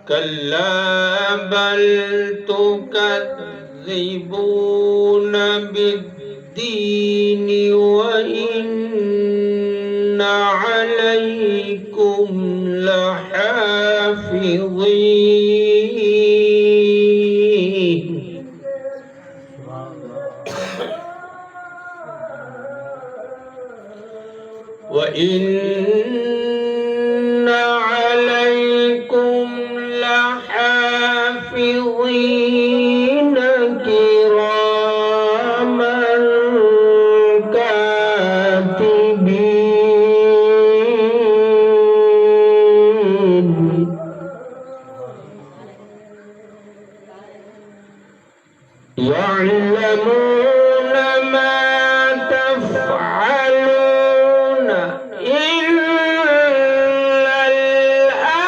كلا بل تكذبون بالدين وإن عليكم لحافظين وإن عليكم لحافظين كراما كاتبين يعلمون